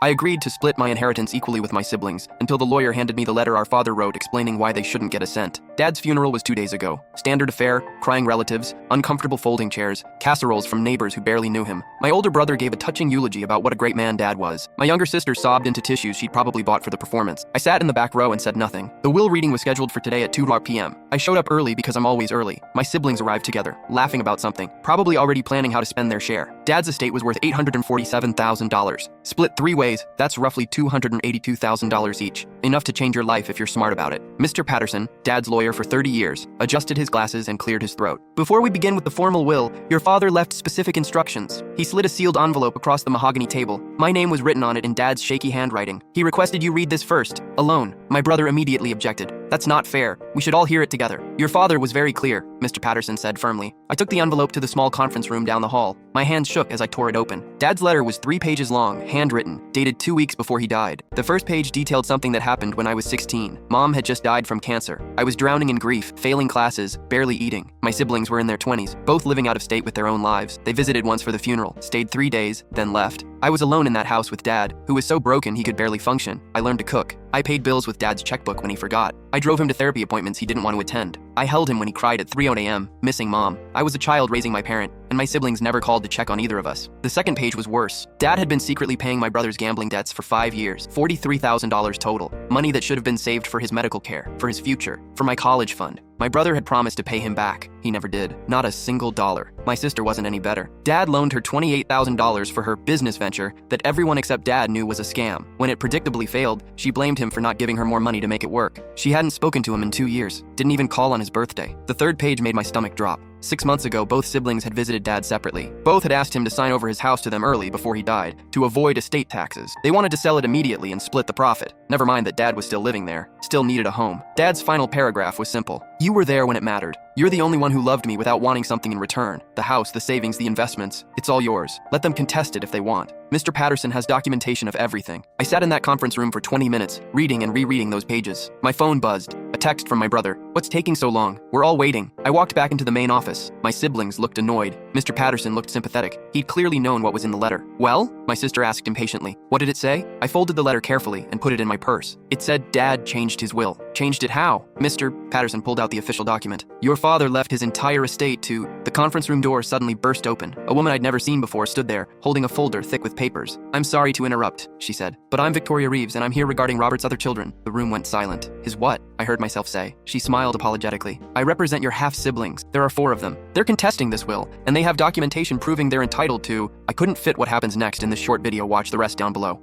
I agreed to split my inheritance equally with my siblings, until the lawyer handed me the letter our father wrote explaining why they shouldn't get a cent. Dad's funeral was 2 days ago. Standard affair, crying relatives, uncomfortable folding chairs, casseroles from neighbors who barely knew him. My older brother gave a touching eulogy about what a great man Dad was. My younger sister sobbed into tissues she'd probably bought for the performance. I sat in the back row and said nothing. The will reading was scheduled for today at 2 p.m. I showed up early because I'm always early. My siblings arrived together, laughing about something, probably already planning how to spend their share. Dad's estate was worth $847,000. Split 3 ways, that's roughly $282,000 each. Enough to change your life if you're smart about it. Mr. Patterson, Dad's lawyer for 30 years, adjusted his glasses and cleared his throat. Before we begin with the formal will, your father left specific instructions. He slid a sealed envelope across the mahogany table. My name was written on it in Dad's shaky handwriting. He requested you read this first, alone. My brother immediately objected. That's not fair. We should all hear it together. Your father was very clear, Mr. Patterson said firmly. I took the envelope to the small conference room down the hall. My hands shook as I tore it open. Dad's letter was 3 pages long, handwritten, dated 2 weeks before he died. The first page detailed something that happened when I was 16. Mom had just died from cancer. I was drowning in grief, failing classes, barely eating. My siblings were in their 20s, both living out of state with their own lives. They visited once for the funeral, stayed 3 days, then left. I was alone in that house with Dad, who was so broken he could barely function. I learned to cook. I paid bills with Dad's checkbook when he forgot. I drove him to therapy appointments he didn't want to attend. I held him when he cried at 3 a.m., missing Mom. I was a child raising my parent, and my siblings never called to check on either of us. The second page was worse. Dad had been secretly paying my brother's gambling debts for 5 years, $43,000 total. Money that should have been saved for his medical care, for his future, for my college fund. My brother had promised to pay him back. He never did. Not a single dollar. My sister wasn't any better. Dad loaned her $28,000 for her business venture that everyone except Dad knew was a scam. When it predictably failed, she blamed him for not giving her more money to make it work. She hadn't spoken to him in 2 years, didn't even call on his birthday. The third page made my stomach drop. 6 months ago, both siblings had visited Dad separately. Both had asked him to sign over his house to them early before he died, to avoid estate taxes. They wanted to sell it immediately and split the profit. Never mind that Dad was still living there, still needed a home. Dad's final paragraph was simple. You were there when it mattered. You're the only one who loved me without wanting something in return. The house, the savings, the investments, it's all yours. Let them contest it if they want. Mr. Patterson has documentation of everything. I sat in that conference room for 20 minutes, reading and rereading those pages. My phone buzzed. A text from my brother. What's taking so long? We're all waiting. I walked back into the main office. My siblings looked annoyed. Mr. Patterson looked sympathetic. He'd clearly known what was in the letter. Well? My sister asked impatiently. What did it say? I folded the letter carefully and put it in my purse. It said Dad changed his will. Changed it how? Mr. Patterson pulled out the official document. Your father left his entire estate to... The conference room door suddenly burst open. A woman I'd never seen before stood there, holding a folder thick with papers. I'm sorry to interrupt, she said, but I'm Victoria Reeves and I'm here regarding Robert's other children. The room went silent. His what? I heard myself say. She smiled apologetically. I represent your half-siblings. There are 4 of them. They're contesting this will, and they have documentation proving they're entitled to... I couldn't fit what happens next in this short video. Watch the rest down below.